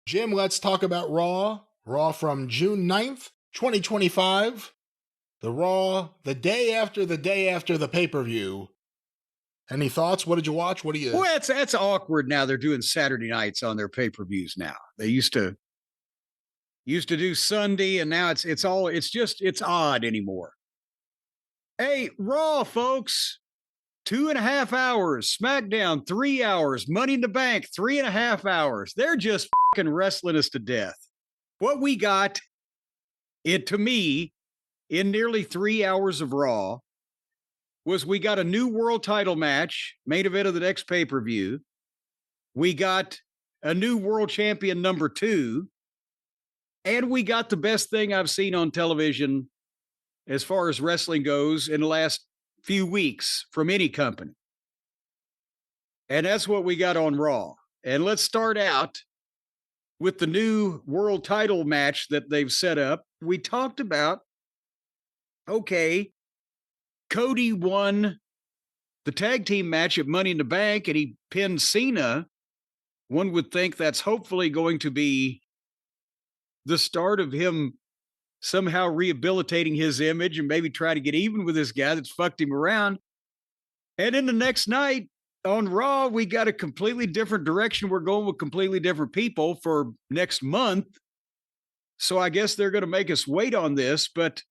Jim, let's talk about Raw. Raw from June 9th, 2025. The Raw, the day after the pay-per-view. Any thoughts? What did you watch? What do you... Well, that's awkward now. They're doing Saturday nights on their pay-per-views now. They used to do Sunday, and now it's odd anymore. Hey, Raw, folks, 2.5 hours. SmackDown, 3 hours. Money in the Bank, 3.5 hours. They're just fucking wrestling us to death. What we got, to me, in nearly 3 hours of Raw, was we got a new world title match, main event of the next pay-per-view. We got a new world champion number 2. And we got the best thing I've seen on television as far as wrestling goes in the last few weeks from any company. And that's what we got on Raw. And let's start out with the new world title match that they've set up. We talked about, okay, Cody won the tag team match at Money in the Bank and he pinned Cena. One would think that's hopefully going to be the start of him somehow rehabilitating his image and maybe try to get even with this guy that's fucked him around. And then the next night on Raw, we got a completely different direction. We're going with completely different people for next month. So I guess they're going to make us wait on this. But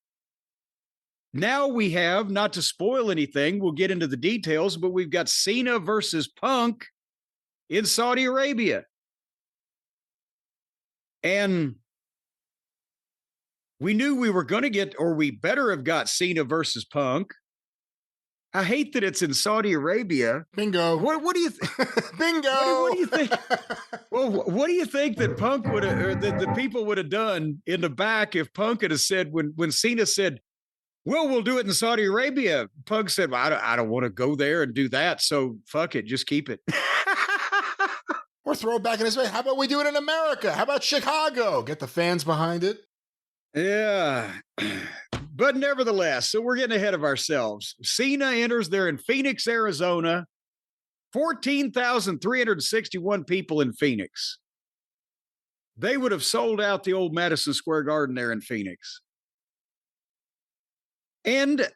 now we have, not to spoil anything, we'll get into the details, but we've got Cena versus Punk in Saudi Arabia. And we knew we were going to get, or we better have got Cena versus Punk. I hate that it's in Saudi Arabia. Bingo. What do you think? Bingo. What do you think? Well, what do you think that Punk would have, or that the people would have done in the back if Punk had said, when Cena said, well, we'll do it in Saudi Arabia. Punk said, well, I don't want to go there and do that. So fuck it. Just keep it. Or throw it back in his face. How about we do it in America? How about Chicago? Get the fans behind it. Yeah. But nevertheless, so we're getting ahead of ourselves. Cena enters there in Phoenix, Arizona. 14,361 people in Phoenix. They would have sold out the old Madison Square Garden there in Phoenix. And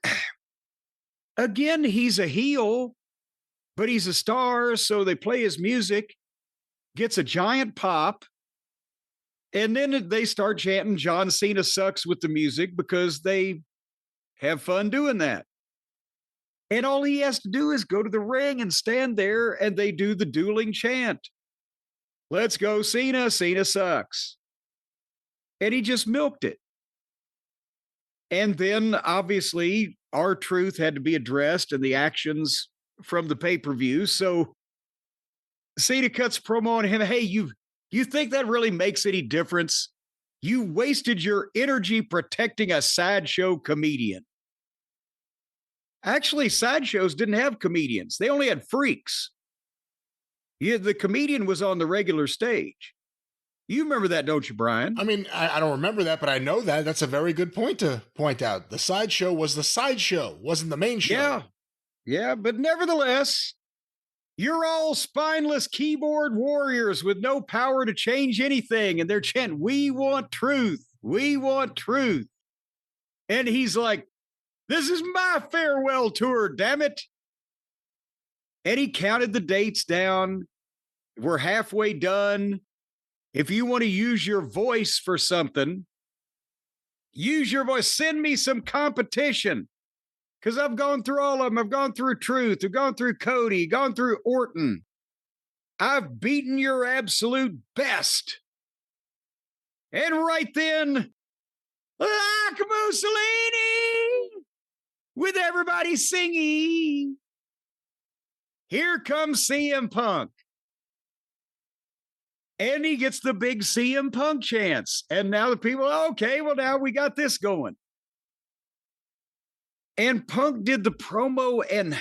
again, he's a heel, but he's a star, so they play his music, gets a giant pop. And then they start chanting John Cena sucks with the music because they have fun doing that. And all he has to do is go to the ring and stand there and they do the dueling chant. Let's go, Cena. Cena sucks. And he just milked it. And then obviously R-Truth had to be addressed and the actions from the pay-per-view. So Cena cuts promo on him. Hey, you think that really makes any difference? You wasted your energy protecting a sideshow comedian. Actually, sideshows didn't have comedians. They only had freaks. Yeah, the comedian was on the regular stage. You remember that, don't you, Brian? I mean, I don't remember that, but I know that. That's a very good point to point out. The sideshow was the sideshow, wasn't the main show. Yeah, but nevertheless, you're all spineless keyboard warriors with no power to change anything. And they're chanting, we want truth. We want truth. And he's like, this is my farewell tour, damn it. And he counted the dates down. We're halfway done. If you want to use your voice for something, use your voice. Send me some competition. Because I've gone through all of them. I've gone through Truth. I've gone through Cody. Gone through Orton. I've beaten your absolute best. And right then, like Mussolini, with everybody singing, here comes CM Punk. And he gets the big CM Punk chants. And now the people, okay, well, now we got this going. And Punk did the promo and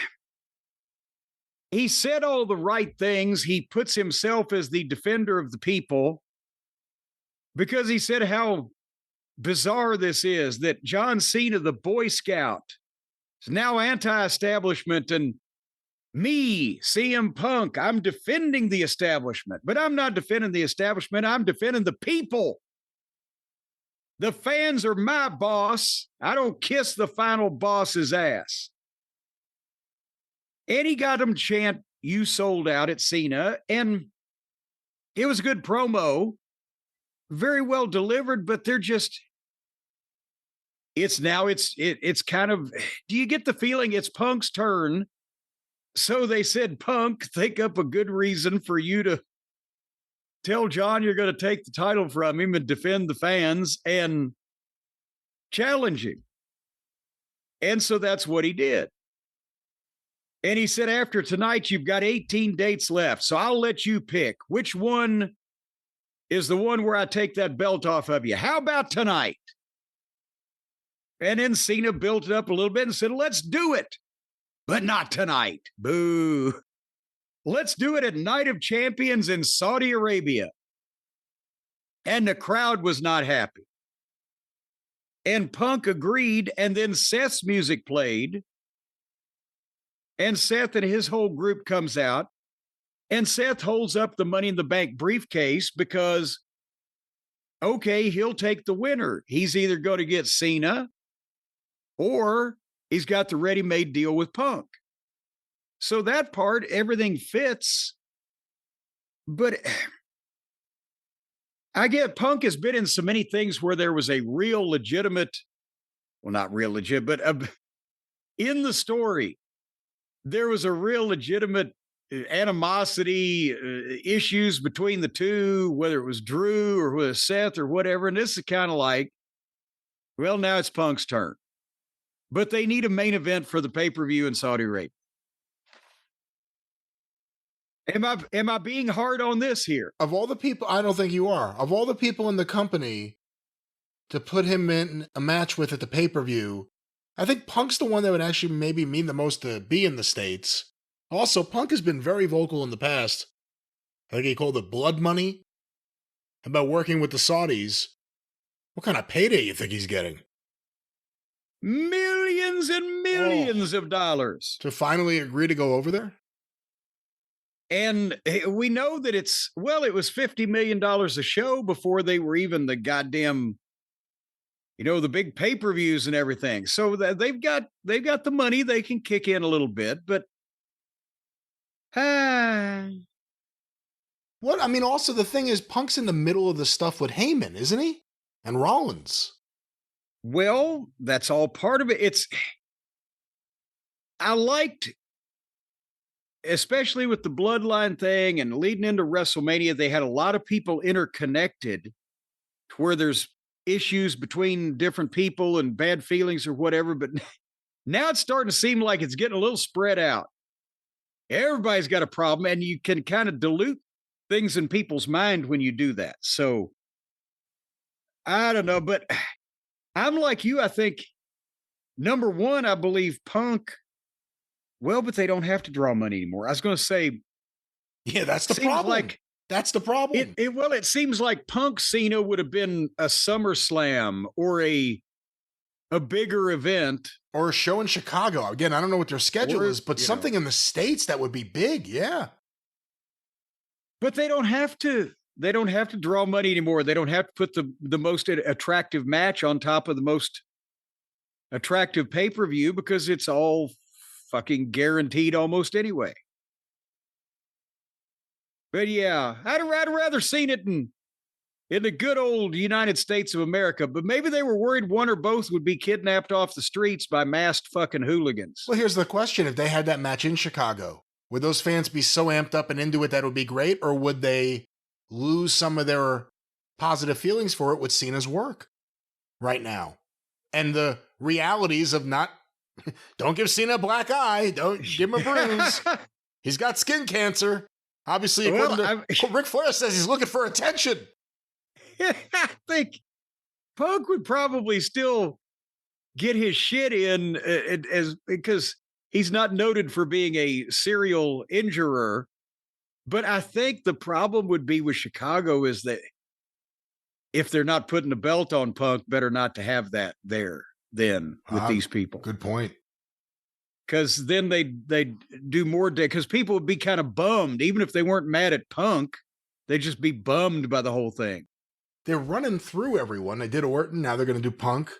he said all the right things. He puts himself as the defender of the people because he said how bizarre this is that John Cena, the Boy Scout, is now anti-establishment and Me, CM Punk, I'm defending the establishment, but I'm not defending the establishment. I'm defending the people. The fans are my boss. I don't kiss the final boss's ass. And he got them chant, "You sold out" at Cena. And it was a good promo, very well delivered, but they're just, it's kind of, do you get the feeling it's Punk's turn? So they said, Punk, think up a good reason for you to tell John you're going to take the title from him and defend the fans and challenge him. And so that's what he did. And he said, after tonight, you've got 18 dates left. So I'll let you pick which one is the one where I take that belt off of you. How about tonight? And then Cena built it up a little bit and said, let's do it, but not tonight. Boo. Let's do it at Night of Champions in Saudi Arabia. And the crowd was not happy. And Punk agreed, and then Seth's music played. And Seth and his whole group comes out. And Seth holds up the Money in the Bank briefcase because, okay, he'll take the winner. He's either going to get Cena or he's got the ready-made deal with Punk. So that part, everything fits. But I get Punk has been in so many things where there was a real legitimate, well, not real legit, but in the story, there was a real legitimate animosity, issues between the two, whether it was Drew or with Seth or whatever. And this is kind of like, well, now it's Punk's turn. But they need a main event for the pay-per-view in Saudi Arabia. Am I being hard on this here? Of all the people, I don't think you are. Of all the people in the company to put him in a match with at the pay-per-view, I think Punk's the one that would actually maybe mean the most to be in the States. Also, Punk has been very vocal in the past. I think he called it blood money about working with the Saudis. What kind of payday you think he's getting? Millions and millions of dollars. To finally agree to go over there? And we know that it was $50 million a show before they were even the goddamn, the big pay-per-views and everything. So they've got the money, they can kick in a little bit, but what? I mean, also the thing is, Punk's in the middle of the stuff with Heyman, isn't he? And Rollins. Well, that's all part of it. I liked, especially with the bloodline thing and leading into WrestleMania, they had a lot of people interconnected to where there's issues between different people and bad feelings or whatever. But now it's starting to seem like it's getting a little spread out. Everybody's got a problem, and you can kind of dilute things in people's mind when you do that. So I don't know, but I'm like you. I think, number one, I believe Punk. Well, but they don't have to draw money anymore. I was going to say, yeah, that's the problem. That's the problem. It seems like Punk Cena would have been a SummerSlam or a bigger event. Or a show in Chicago. Again, I don't know what their schedule is, but something in the States that would be big, yeah. But they don't have to. They don't have to draw money anymore. They don't have to put the most attractive match on top of the most attractive pay-per-view because it's all fucking guaranteed almost anyway. But yeah, I'd rather seen it in the good old United States of America, but maybe they were worried one or both would be kidnapped off the streets by masked fucking hooligans. Well, here's the question. If they had that match in Chicago, would those fans be so amped up and into it that it would be great, or would they lose some of their positive feelings for it with Cena's work right now? And the realities of don't give Cena a black eye, don't give him a bruise. He's got skin cancer. Obviously, Ric Flair says he's looking for attention. I think Punk would probably still get his shit in because he's not noted for being a serial injurer. But I think the problem would be with Chicago is that if they're not putting the belt on Punk, better not to have that there then with these people. Good point. because then they'd do more because people would be kind of bummed, even if they weren't mad at Punk, they'd just be bummed by the whole thing. They're running through everyone. They did Orton, now they're going to do Punk.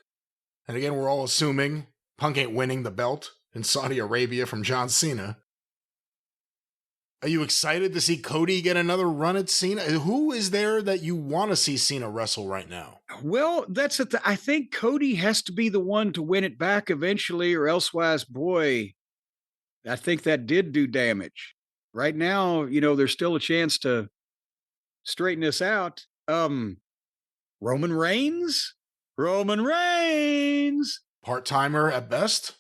And again, we're all assuming Punk ain't winning the belt in Saudi Arabia from John Cena. Are you excited to see Cody get another run at Cena? Who is there that you want to see Cena wrestle right now? Well, that's it. I think Cody has to be the one to win it back eventually, or elsewise, boy, I think that did do damage. Right now, there's still a chance to straighten this out. Roman Reigns? Roman Reigns. Part-timer at best?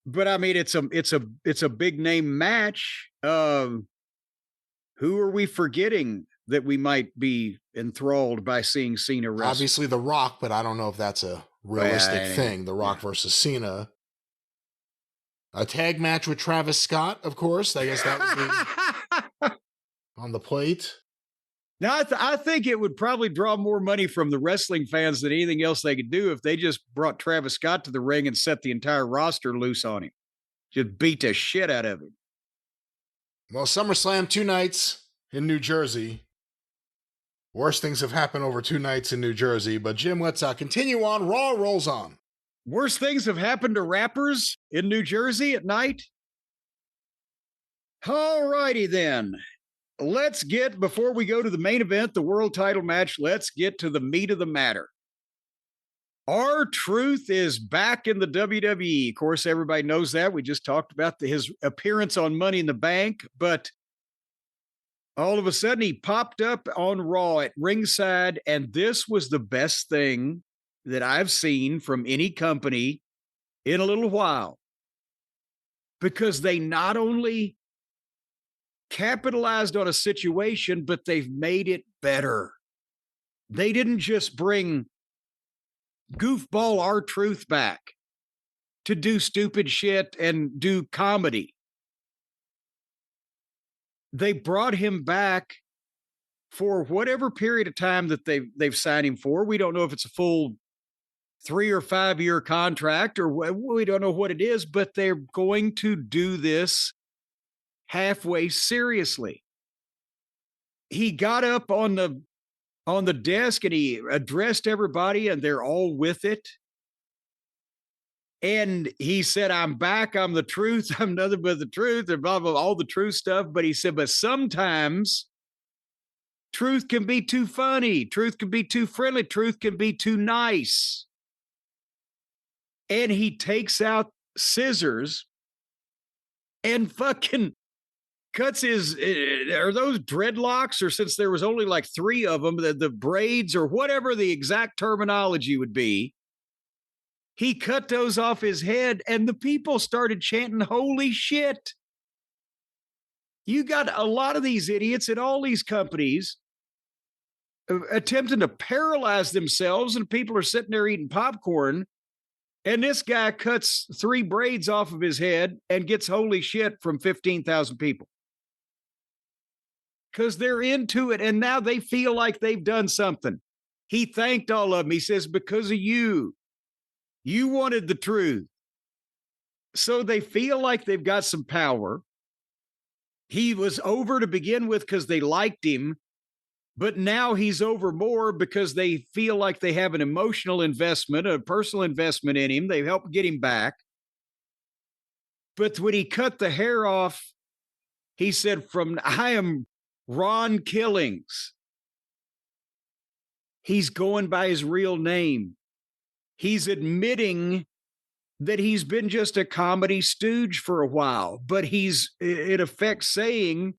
But I mean, it's a big name match. Who are we forgetting that we might be enthralled by seeing Cena wrestle? Obviously The Rock, but I don't know if that's a realistic thing. The Rock versus Cena. A tag match with Travis Scott, of course. I guess that would be on the plate. Now, I think it would probably draw more money from the wrestling fans than anything else they could do if they just brought Travis Scott to the ring and set the entire roster loose on him. Just beat the shit out of him. Well, SummerSlam 2 nights in New Jersey. Worse things have happened over 2 nights in New Jersey. But Jim, let's continue on. Raw rolls on. Worse things have happened to rappers in New Jersey at night? All righty then. Let's get, before we go to the main event, the world title match, let's get to the meat of the matter. R-Truth is back in the WWE. Of course, everybody knows that. We just talked about his appearance on Money in the Bank, but all of a sudden he popped up on Raw at ringside, and this was the best thing that I've seen from any company in a little while. Because they not only capitalized on a situation, but they've made it better. They didn't just bring goofball R-Truth back to do stupid shit and do comedy. They brought him back for whatever period of time that they've signed him for. We don't know if it's a full 3 or 5 year contract, or we don't know what it is, but they're going to do this halfway seriously. He got up on the desk and he addressed everybody, and they're all with it. And he said, "I'm back. I'm the truth. I'm nothing but the truth," and blah, blah, blah, all the truth stuff. But he said, but sometimes truth can be too funny. Truth can be too friendly. Truth can be too nice. And he takes out scissors and fucking cuts his, are those dreadlocks, or since there was only like 3 of them, the braids or whatever the exact terminology would be, he cut those off his head, and the people started chanting, "Holy shit." You got a lot of these idiots at all these companies attempting to paralyze themselves, and people are sitting there eating popcorn, and this guy cuts 3 braids off of his head and gets "holy shit" from 15,000 people. Because they're into it, and now they feel like they've done something. He thanked all of them. He says, "Because of you. You wanted the truth." So they feel like they've got some power. He was over to begin with because they liked him, but now he's over more because they feel like they have an emotional investment, a personal investment in him. They helped get him back. But when he cut the hair off, he said, "I am Ron Killings." He's going by his real name. He's admitting that he's been just a comedy stooge for a while, but he's in effect saying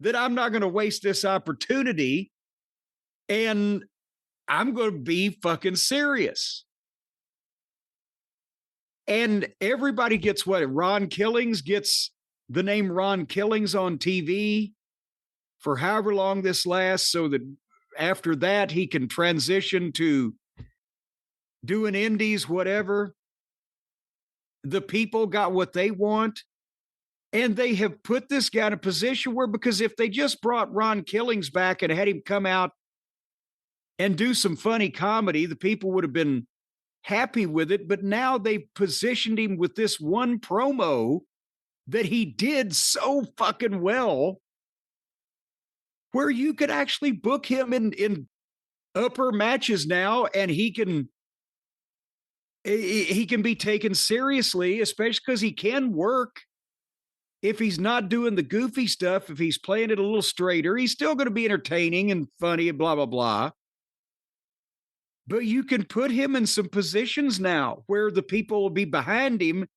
that I'm not going to waste this opportunity and I'm going to be fucking serious. And everybody gets what? Ron Killings gets the name Ron Killings on TV for however long this lasts, so that after that he can transition to doing indies, whatever. The people got what they want, and they have put this guy in a position where, because if they just brought Ron Killings back and had him come out and do some funny comedy, the people would have been happy with it, but now they positioned him with this one promo that he did so fucking well, where you could actually book him in upper matches now, and he can be taken seriously, especially because he can work. If he's not doing the goofy stuff, if he's playing it a little straighter, he's still going to be entertaining and funny and blah, blah, blah. But you can put him in some positions now where the people will be behind him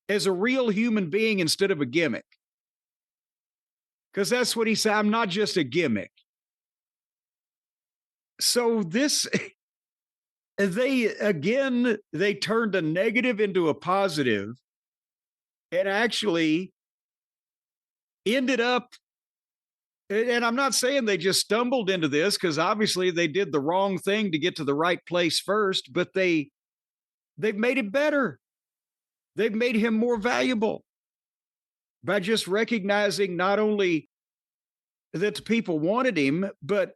as a real human being instead of a gimmick. Because that's what he said. I'm not just a gimmick. So this, they turned a negative into a positive and actually ended up, and I'm not saying they just stumbled into this, because obviously they did the wrong thing to get to the right place first, but they've made it better. They've made him more valuable by just recognizing not only that the people wanted him, but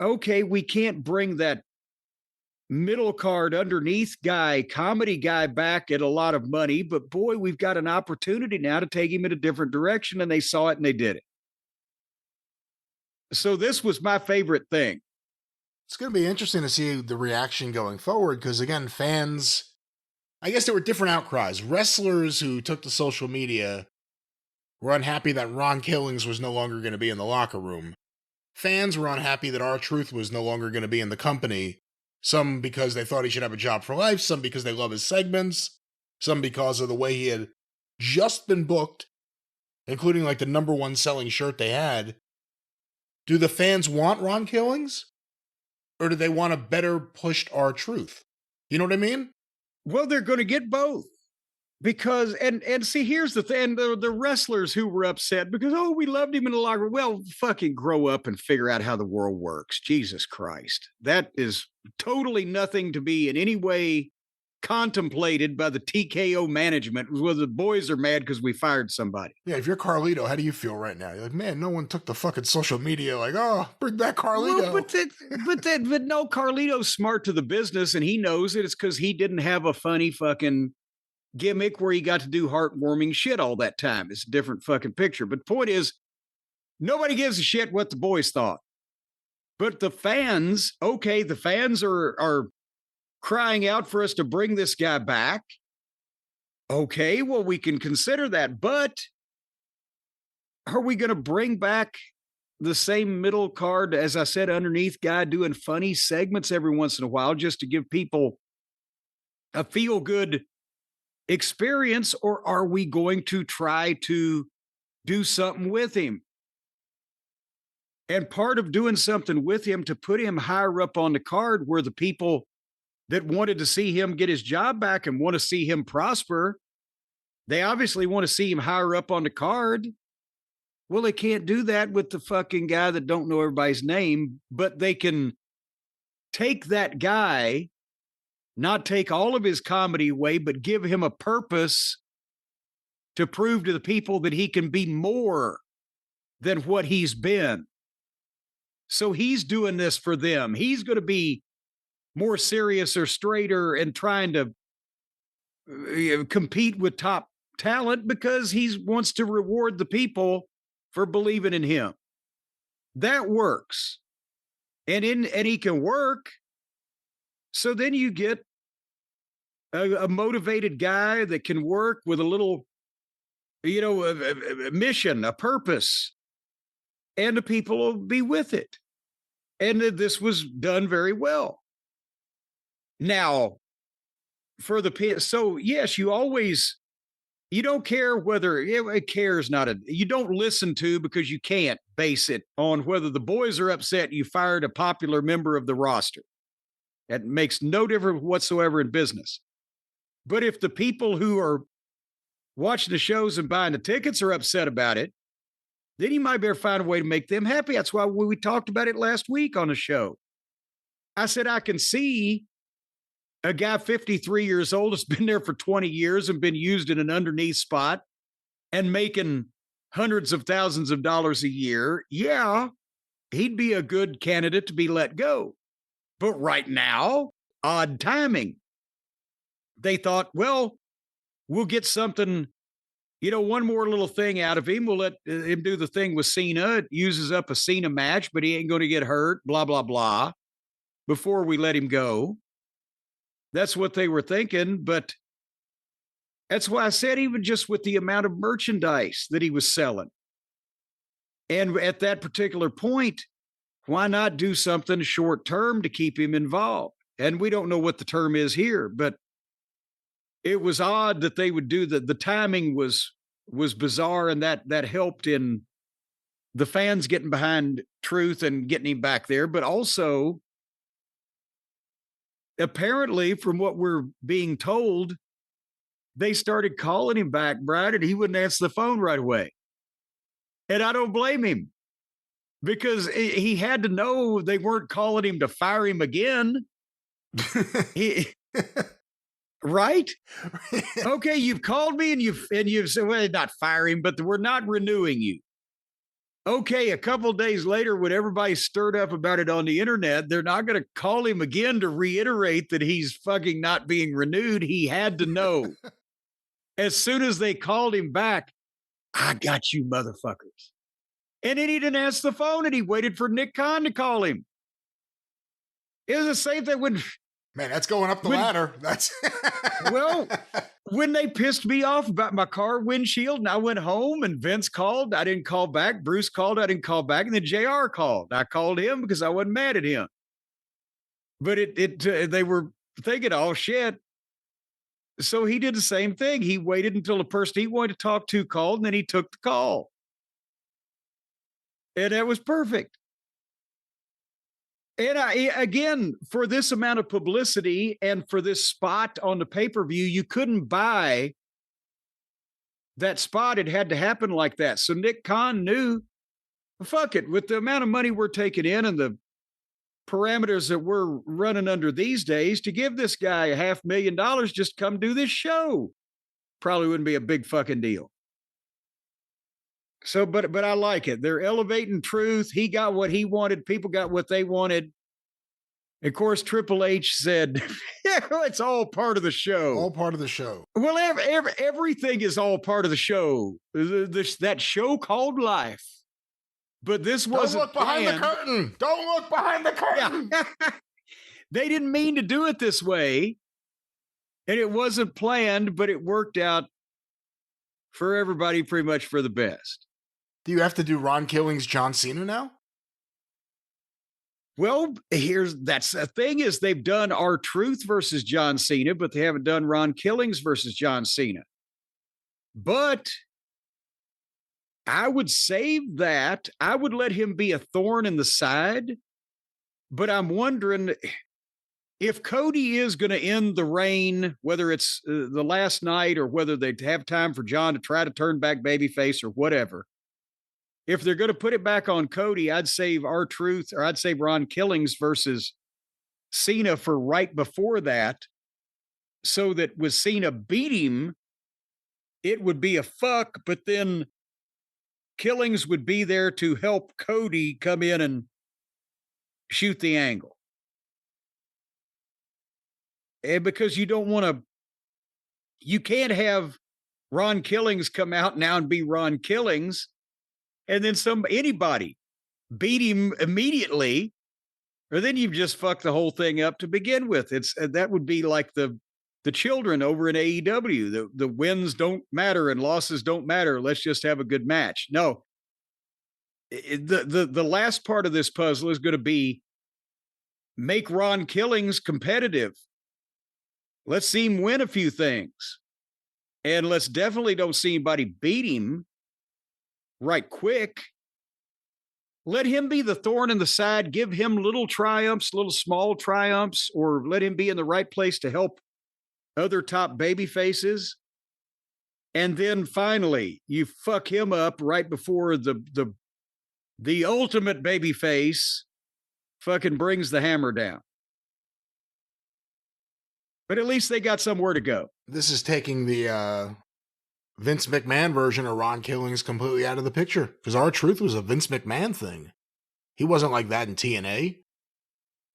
okay, we can't bring that middle card underneath guy, comedy guy back at a lot of money, but boy, we've got an opportunity now to take him in a different direction, and they saw it and they did it. So this was my favorite thing. It's going to be interesting to see the reaction going forward, because again, fans, I guess there were different outcries. Wrestlers who took to social media were unhappy that Ron Killings was no longer going to be in the locker room. Fans were unhappy that R-Truth was no longer going to be in the company. Some because they thought he should have a job for life, some because they love his segments, some because of the way he had just been booked, including like the #1 selling shirt they had. Do the fans want Ron Killings? Or do they want a better pushed R-Truth? You know what I mean? Well, they're going to get both. Because, and see, here's the thing, the wrestlers who were upset because, oh, we loved him in the locker room. Well, fucking grow up and figure out how the world works. Jesus Christ. That is totally nothing to be in any way contemplated by the TKO management. Well, the boys are mad because we fired somebody. Yeah, if you're Carlito, how do you feel right now? You're like, man, no one took the fucking social media, like, oh, bring back Carlito. Well, but no, Carlito's smart to the business, and he knows it. It's because he didn't have a funny fucking gimmick where he got to do heartwarming shit all that time. It's a different fucking picture. But the point is, nobody gives a shit what the boys thought. But the fans, okay, the fans are crying out for us to bring this guy back. Okay, well, we can consider that. But are we going to bring back the same middle card, as I said, underneath guy doing funny segments every once in a while just to give people a feel-good experience, or are we going to try to do something with him? And part of doing something with him to put him higher up on the card where the people that wanted to see him get his job back and want to see him prosper, they obviously want to see him higher up on the card. Well, they can't do that with the fucking guy that don't know everybody's name, but they can take that guy, not take all of his comedy away, but give him a purpose to prove to the people that he can be more than what he's been. So he's doing this for them. He's going to be more serious or straighter and trying to compete with top talent because he wants to reward the people for believing in him. That works. And he can work. So then you get a motivated guy that can work with a little, a mission, a purpose, and the people will be with it. And this was done very well. Now, so yes, you don't care whether you don't listen to, because you can't base it on whether the boys are upset you fired a popular member of the roster. That makes no difference whatsoever in business. But if the people who are watching the shows and buying the tickets are upset about it, then you might better find a way to make them happy. That's why we talked about it last week on the show. I said, I can see a guy 53 years old has been there for 20 years and been used in an underneath spot and making hundreds of thousands of dollars a year. Yeah, he'd be a good candidate to be let go. But right now, odd timing. they thought, well, we'll get something, one more little thing out of him. We'll let him do the thing with Cena. It uses up a Cena match, but he ain't going to get hurt, blah, blah, blah, before we let him go. That's what they were thinking. But that's why I said, even just with the amount of merchandise that he was selling. And at that particular point, why not do something short term to keep him involved? And we don't know what the term is here, but it was odd that they would do that. The timing was bizarre, and that helped in the fans getting behind Truth and getting him back there. But also, apparently, from what we're being told, they started calling him back, Brad, and he wouldn't answer the phone right away. And I don't blame him, because he had to know they weren't calling him to fire him again. Right? Okay, you've called me and you've said, well, not fire him, but we're not renewing you. Okay, a couple of days later, when everybody's stirred up about it on the internet, they're not going to call him again to reiterate that he's fucking not being renewed. He had to know. As soon as they called him back, I got you motherfuckers. And then he didn't answer the phone, and he waited for Nick Khan to call him. It was the same thing when... Man, that's going up the ladder. That's well, when they pissed me off about my car windshield and I went home and Vince called, I didn't call back. Bruce called, I didn't call back. And then JR called. I called him because I wasn't mad at him. But they were thinking, oh, shit. So he did the same thing. He waited until the person he wanted to talk to called, and then he took the call. And that was perfect. And again, for this amount of publicity and for this spot on the pay-per-view, you couldn't buy that spot. It had to happen like that. So Nick Khan knew, fuck it, with the amount of money we're taking in and the parameters that we're running under these days, to give this guy $500,000 just come do this show probably wouldn't be a big fucking deal. So, but I like it. They're elevating Truth. He got what he wanted. People got what they wanted. Of course, Triple H said, yeah, it's all part of the show. All part of the show. Well, everything is all part of the show. That show called life. But this wasn't Don't look behind the curtain. Don't look behind the curtain. Yeah. They didn't mean to do it this way. And it wasn't planned, but it worked out for everybody pretty much for the best. Do you have to do Ron Killing's John Cena now? Well, that's the thing is they've done R-Truth versus John Cena, but they haven't done Ron Killings versus John Cena. But I would save that. I would let him be a thorn in the side. But I'm wondering if Cody is going to end the reign, whether it's the last night or whether they have time for John to try to turn back babyface or whatever. If they're going to put it back on Cody, I'd save R-Truth, or I'd save Ron Killings versus Cena for right before that, so that with Cena beat him, it would be a fuck, but then Killings would be there to help Cody come in and shoot the angle. And because you can't have Ron Killings come out now and be Ron Killings, and then anybody beat him immediately, or then you've just fucked the whole thing up to begin with. That would be like the children over in AEW. The wins don't matter and losses don't matter. Let's just have a good match. No, the last part of this puzzle is going to be make Ron Killings competitive. Let's see him win a few things, and let's definitely don't see anybody beat him right quick. Let him be the thorn in the side. Give him little triumphs, little small triumphs, or let him be in the right place to help other top baby faces. And then finally, you fuck him up right before the ultimate baby face fucking brings the hammer down. But at least they got somewhere to go. This is taking the Vince McMahon version of Ron Killings completely out of the picture, because R-Truth was a Vince McMahon thing. He wasn't like that in TNA.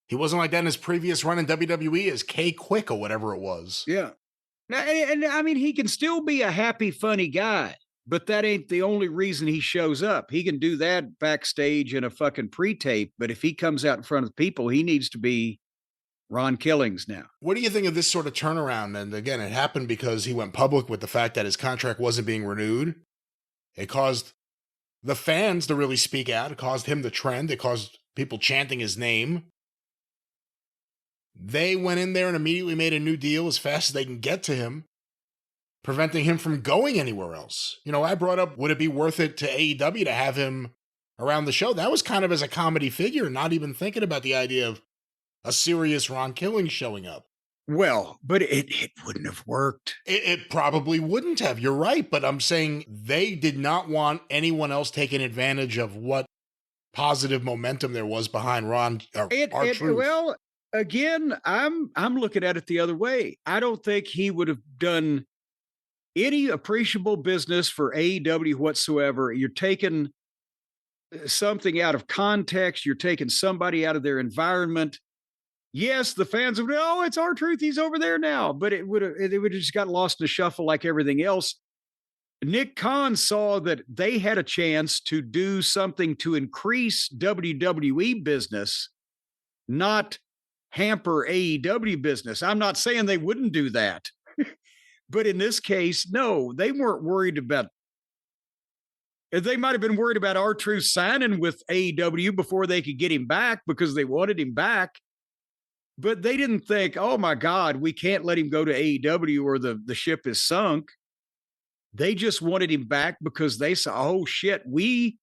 He wasn't like that in his previous run in WWE as K-Quick or whatever it was. Yeah. Now, and I mean, he can still be a happy, funny guy, but that ain't the only reason he shows up. He can do that backstage in a fucking pre-tape, but if he comes out in front of people, he needs to be Ron Killings now. What do you think of this sort of turnaround? And again, it happened because he went public with the fact that his contract wasn't being renewed. It caused the fans to really speak out. It caused him to trend. It caused people chanting his name. They went in there and immediately made a new deal as fast as they can get to him, preventing him from going anywhere else. You know, I brought up, would it be worth it to AEW to have him around the show? That was kind of as a comedy figure, not even thinking about the idea of a serious Ron Killings showing up. Well, but it wouldn't have worked. It probably wouldn't have. You're right. But I'm saying they did not want anyone else taking advantage of what positive momentum there was behind Ron. Well, again, I'm looking at it the other way. I don't think he would have done any appreciable business for AEW whatsoever. You're taking something out of context. You're taking somebody out of their environment. Yes, the fans would, oh, it's R-Truth, he's over there now. But it would have just got lost in the shuffle like everything else. Nick Khan saw that they had a chance to do something to increase WWE business, not hamper AEW business. I'm not saying they wouldn't do that. But in this case, no, they weren't worried about. They might have been worried about R-Truth signing with AEW before they could get him back because they wanted him back. But they didn't think, oh my God, we can't let him go to AEW or the ship is sunk. They just wanted him back because they saw, oh shit, we've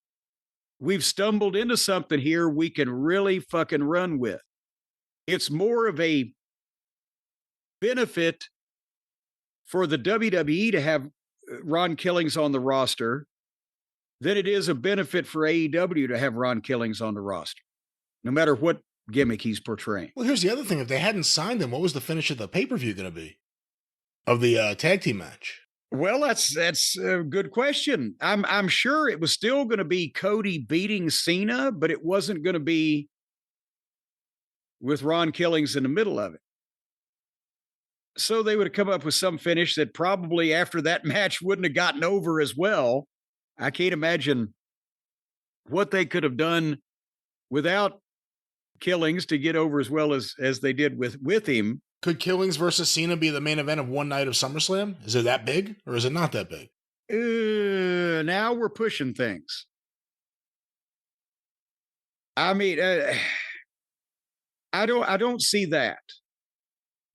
stumbled into something here we can really fucking run with. It's more of a benefit for the WWE to have Ron Killings on the roster than it is a benefit for AEW to have Ron Killings on the roster, no matter what gimmick he's portraying. Well, here's the other thing. If they hadn't signed him, what was the finish of the pay-per-view going to be? Of the tag team match? Well, that's a good question. I'm sure it was still going to be Cody beating Cena, but it wasn't going to be with Ron Killings in the middle of it. So they would have come up with some finish that probably after that match wouldn't have gotten over as well. I can't imagine what they could have done without Killings to get over as well as they did with him. Could Killings versus Cena be the main event of one night of SummerSlam? Is it that big or is it not that big? Now we're pushing things. I mean, I don't see that.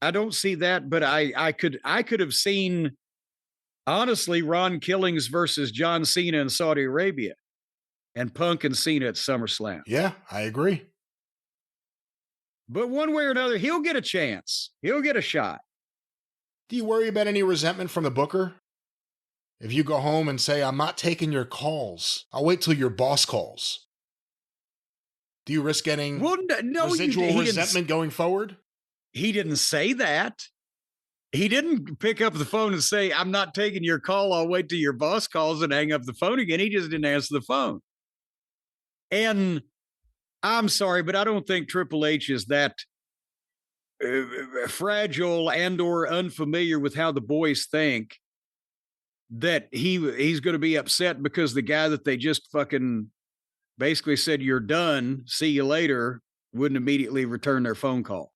I don't see that, but I could have seen, honestly, Ron Killings versus John Cena in Saudi Arabia and Punk and Cena at SummerSlam. Yeah, I agree. But one way or another, he'll get a chance. He'll get a shot. Do you worry about any resentment from the booker? If you go home and say, I'm not taking your calls, I'll wait till your boss calls. Do you risk getting residual resentment going forward? He didn't say that. He didn't pick up the phone and say, I'm not taking your call. I'll wait till your boss calls and hang up the phone again. He just didn't answer the phone. And I'm sorry, but I don't think Triple H is that fragile and or unfamiliar with how the boys think that he's going to be upset because the guy that they just fucking basically said, you're done, see you later, wouldn't immediately return their phone call.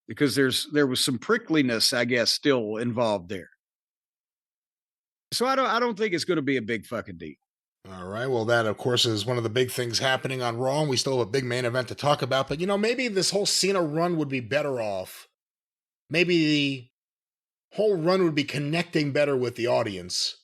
Because there was some prickliness, I guess, still involved there. So I don't think it's going to be a big fucking deal. All right. Well, that, of course, is one of the big things happening on Raw. And we still have a big main event to talk about. But, maybe this whole Cena run would be better off. Maybe the whole run would be connecting better with the audience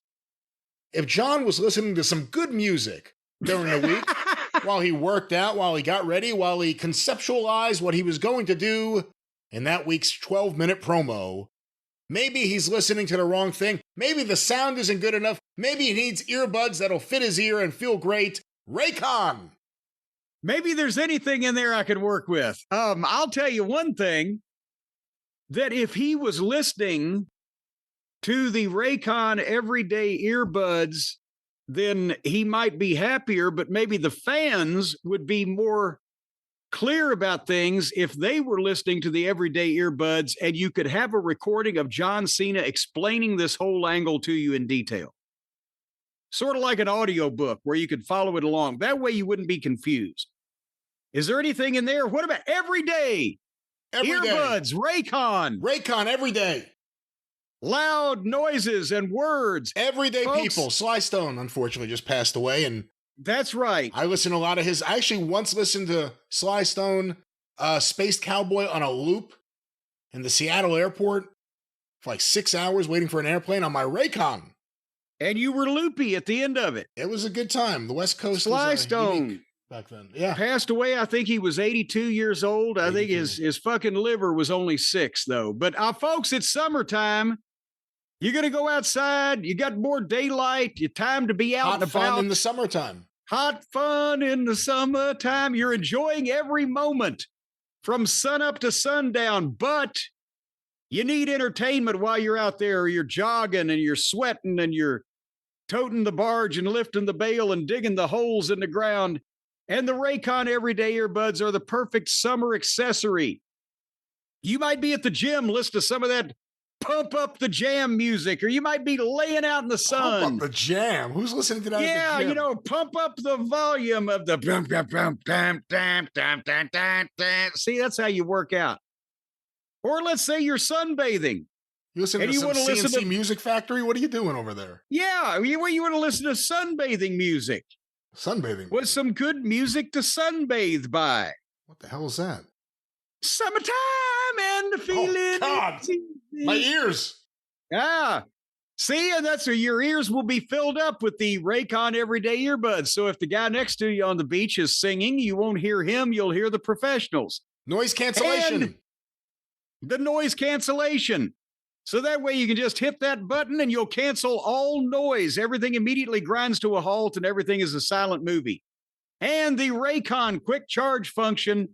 if John was listening to some good music during the week while he worked out, while he got ready, while he conceptualized what he was going to do in that week's 12-minute promo. Maybe he's listening to the wrong thing. Maybe the sound isn't good enough. Maybe he needs earbuds that'll fit his ear and feel great. Raycon! Maybe there's anything in there I could work with. I'll tell you one thing, that if he was listening to the Raycon everyday earbuds, then he might be happier, but maybe the fans would be more clear about things if they were listening to the everyday earbuds and you could have a recording of John Cena explaining this whole angle to you in detail. Sort of like an audio book where you could follow it along. That way you wouldn't be confused. Is there anything in there? What about everyday? Earbuds, Raycon. Raycon every day. Loud noises and words. Everyday Folks, people. Sly Stone, unfortunately, just passed away. And that's right. I listen to a lot of his. I actually once listened to Sly Stone, Spaced Cowboy on a loop in the Seattle airport for like 6 hours waiting for an airplane on my Raycon. And you were loopy at the end of it. It was a good time. The West Coast Sly was Stone back then. Yeah. Passed away. I think he was 82 years old. I think his fucking liver was only 6, though. But folks, it's summertime. You're going to go outside. You got more daylight. Your time to be out and about. Hot fun in the summertime. Hot fun in the summertime. You're enjoying every moment from sunup to sundown, but you need entertainment while you're out there. Or you're jogging and you're sweating and you're toting the barge and lifting the bale and digging the holes in the ground. And the Raycon everyday earbuds are the perfect summer accessory. You might be at the gym listening to some of that pump up the jam music, or you might be laying out in the sun. Pump up the jam. Who's listening to that? Yeah, you know, pump up the volume of the See, that's how you work out. Or let's say you're sunbathing. You listen to some CNC Music Factory? What are you doing over there? Yeah, you want to listen to sunbathing music. Sunbathing. With some good music to sunbathe by. What the hell is that? Summertime and the feeling. Oh, God. My ears. Yeah. See, and that's where your ears will be filled up with the Raycon everyday earbuds. So if the guy next to you on the beach is singing, you won't hear him. You'll hear the professionals. Noise cancellation. And the noise cancellation. So that way you can just hit that button and you'll cancel all noise. Everything immediately grinds to a halt and everything is a silent movie. And the Raycon quick charge function,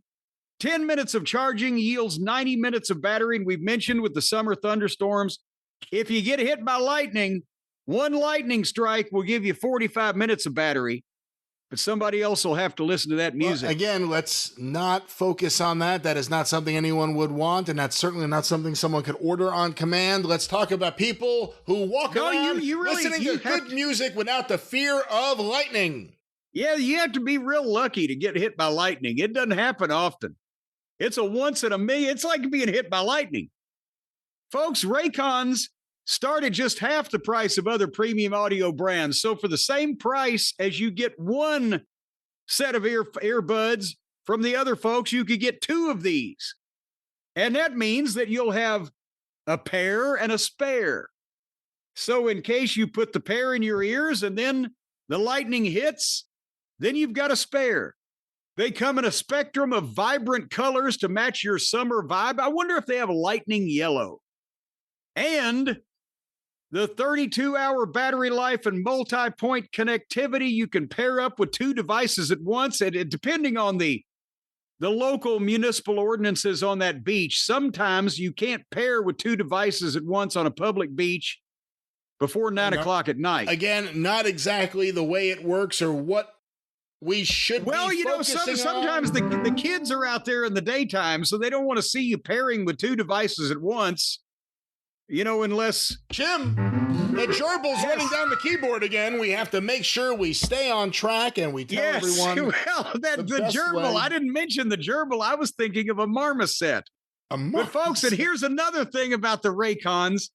10 minutes of charging yields 90 minutes of battery. And we've mentioned with the summer thunderstorms, if you get hit by lightning, one lightning strike will give you 45 minutes of battery. But somebody else will have to listen to that music. Well, again, let's not focus on that. That is not something anyone would want, and that's certainly not something someone could order on command. Let's talk about people who walk around listening to good music without the fear of lightning. Yeah, you have to be real lucky to get hit by lightning. It doesn't happen often. It's a once in a million. It's like being hit by lightning. Folks, Raycons start at just half the price of other premium audio brands. So for the same price as you get one set of earbuds from the other folks, you could get 2 of these. And that means that you'll have a pair and a spare. So in case you put the pair in your ears and then the lightning hits, then you've got a spare. They come in a spectrum of vibrant colors to match your summer vibe. I wonder if they have lightning yellow. And the 32-hour battery life and multi-point connectivity, you can pair up with 2 devices at once. And depending on the local municipal ordinances on that beach, sometimes you can't pair with 2 devices at once on a public beach before 9 o'clock at night. Again, not exactly the way it works or what we should be focusing sometimes on. the kids are out there in the daytime, so they don't want to see you pairing with 2 devices at once. You know, unless... Jim, the gerbil's running down the keyboard again. We have to make sure we stay on track and we tell everyone. Well, the gerbil, I didn't mention the gerbil. I was thinking of a marmoset. But folks, and here's another thing about the Raycons.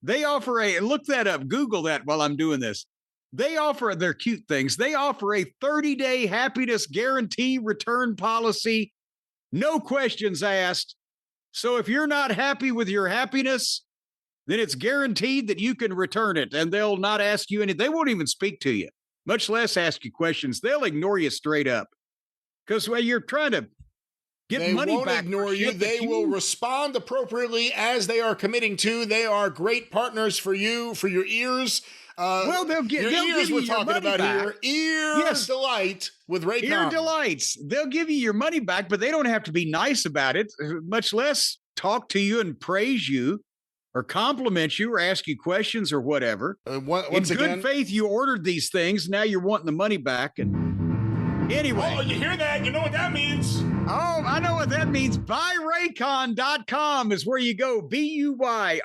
They offer look that up, Google that while I'm doing this. They're cute things. They offer a 30-day happiness guarantee return policy. No questions asked. So if you're not happy with your happiness, then it's guaranteed that you can return it and they'll not ask you anything. They won't even speak to you, much less ask you questions. They'll ignore you straight up because you're trying to get money back. They won't ignore you. They will respond appropriately as they are committing to. They are great partners for you, for your ears. They'll give you your money back. Ear delight with Raycon. Ear delights. They'll give you your money back, but they don't have to be nice about it, much less talk to you and praise you or compliment you or ask you questions or whatever. In good faith, you ordered these things. Now you're wanting the money back. And Anyway. Oh, you hear that? You know what that means. Oh, I know what that means. BuyRaycon.com is where you go. BuyRaycon,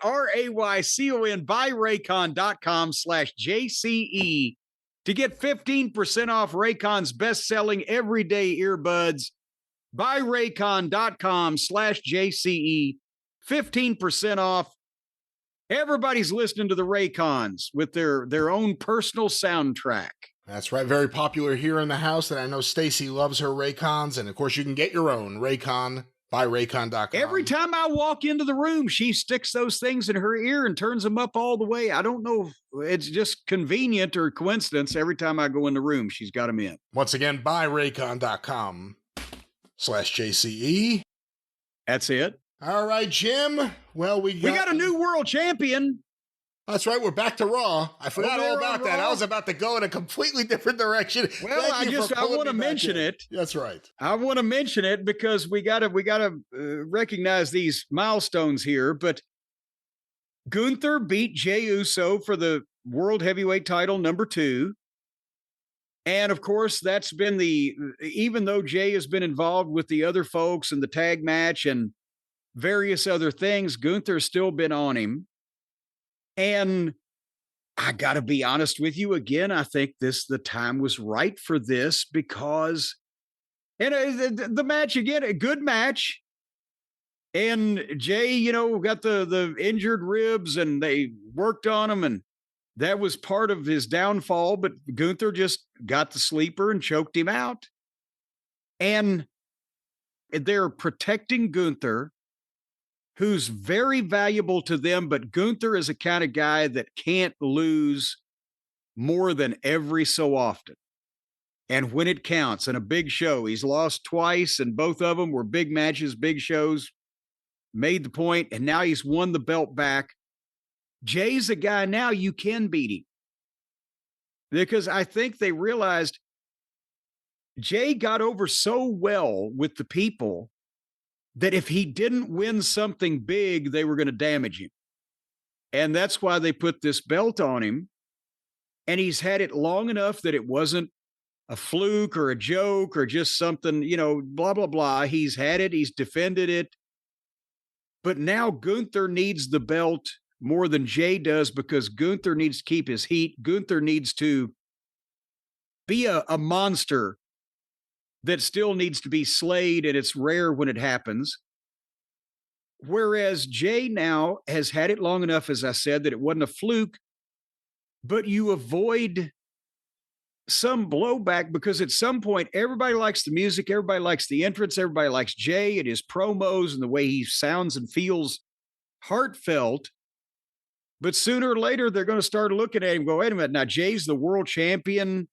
BuyRaycon.com/JCE to get 15% off Raycon's best-selling everyday earbuds. BuyRaycon.com/JCE, 15% off. Everybody's listening to the Raycons with their own personal soundtrack. That's right. Very popular here in the house, and I know Stacy loves her Raycons, and of course you can get your own Raycon by Raycon.com. Every time I walk into the room, she sticks those things in her ear and turns them up all the way. I don't know if it's just convenient or coincidence. Every time I go in the room, she's got them in. Once again, by Raycon.com/JCE. That's it. All right, Jim. Well, we got a new world champion. That's right. We're back to Raw. I forgot all about that. I was about to go in a completely different direction. Well, I want to mention it. That's right. I want to mention it because we gotta recognize these milestones here. But Gunther beat Jey Uso for the World Heavyweight title #2. And of course, that's been even though Jey has been involved with the other folks and the tag match and various other things, Gunther's still been on him. And I got to be honest with you again. I think the time was right for this because, and the match again, a good match. And Jey, got the injured ribs and they worked on him and that was part of his downfall. But Gunther just got the sleeper and choked him out. And they're protecting Gunther, who's very valuable to them, but Gunther is a kind of guy that can't lose more than every so often. And when it counts in a big show, he's lost twice, and both of them were big matches, big shows, made the point, and now he's won the belt back. Jay's a guy now you can beat him. Because I think they realized Jey got over so well with the people that if he didn't win something big, they were going to damage him. And that's why they put this belt on him. And he's had it long enough that it wasn't a fluke or a joke or just something, blah, blah, blah. He's had it. He's defended it. But now Gunther needs the belt more than Jey does because Gunther needs to keep his heat. Gunther needs to be a monster that still needs to be slayed, and it's rare when it happens. Whereas Jey now has had it long enough, as I said, that it wasn't a fluke, but you avoid some blowback because at some point, everybody likes the music, everybody likes the entrance, everybody likes Jey and his promos and the way he sounds and feels heartfelt. But sooner or later, they're going to start looking at him and go, wait a minute, now Jey's the world champion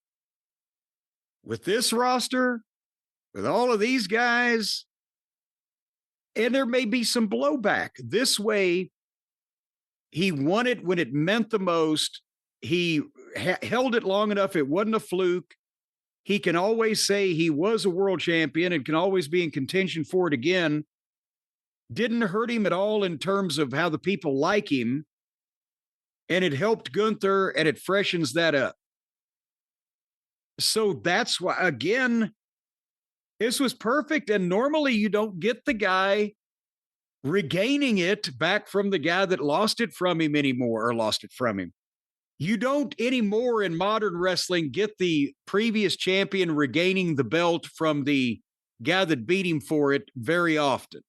with this roster, with all of these guys, and there may be some blowback. This way, he won it when it meant the most. He held it long enough. It wasn't a fluke. He can always say he was a world champion and can always be in contention for it again. Didn't hurt him at all in terms of how the people like him. And it helped Gunther and it freshens that up. So that's why, again, this was perfect. And normally you don't get the guy regaining it back from the guy that lost it from him anymore or lost it from him. You don't anymore in modern wrestling get the previous champion regaining the belt from the guy that beat him for it very often.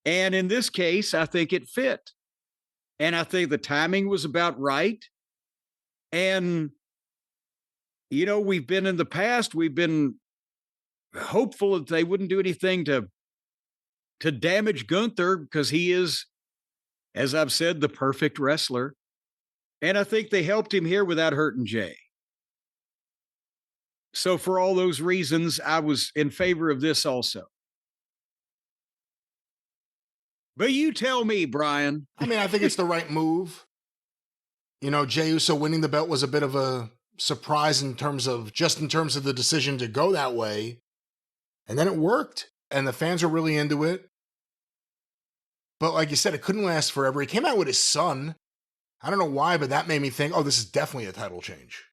And in this case, I think it fit. And I think the timing was about right. And, we've been in the past, we've been hopeful that they wouldn't do anything to damage Gunther because he is, as I've said, the perfect wrestler. And I think they helped him here without hurting Jey. So for all those reasons, I was in favor of this also. But you tell me, Brian. I mean, I think it's the right move. Jey Uso winning the belt was a bit of a surprise in terms of the decision to go that way. And then it worked, and the fans were really into it. But like you said, it couldn't last forever. He came out with his son. I don't know why, but that made me think, oh, this is definitely a title change.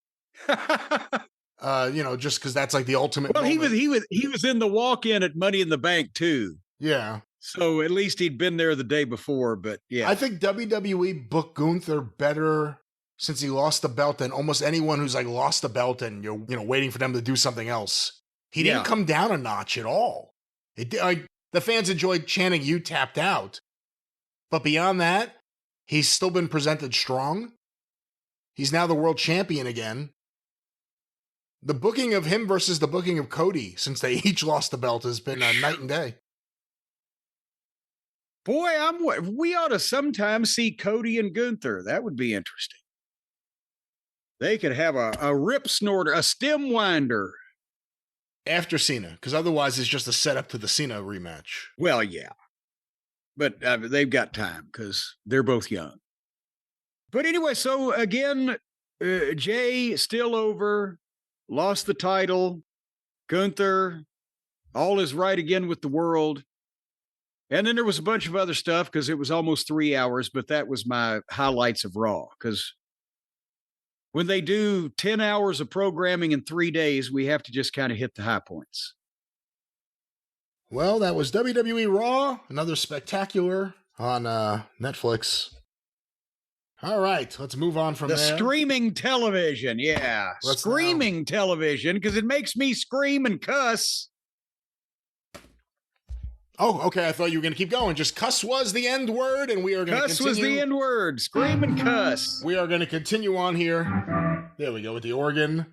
Just because that's like the ultimate. Well, moment. he was in the walk-in at Money in the Bank too. Yeah. So at least he'd been there the day before, but yeah. I think WWE booked Gunther better since he lost the belt than almost anyone who's like lost the belt and you're waiting for them to do something else. He didn't come down a notch at all. The fans enjoyed chanting "You tapped out," but beyond that, he's still been presented strong. He's now the world champion again. The booking of him versus the booking of Cody, since they each lost the belt, has been night and day. Boy, we ought to sometimes see Cody and Gunther. That would be interesting. They could have a rip snorter, a stem winder. After Cena, because otherwise it's just a setup to the Cena rematch. Well, yeah. But they've got time because they're both young. But anyway, so again, Jey still over, lost the title. Gunther, all is right again with the world. And then there was a bunch of other stuff because it was almost 3 hours, but that was my highlights of Raw. Because when they do 10 hours of programming in 3 days, we have to just kind of hit the high points. Well, that was WWE Raw, another spectacular on Netflix. All right, let's move on from the there. Streaming television, yeah. Screaming television, because it makes me scream and cuss. Oh, okay. I thought you were going to keep going. Just cuss was the end word, and we are going to continue. Cuss was the end word. Scream and cuss. We are going to continue on here. There we go with the organ.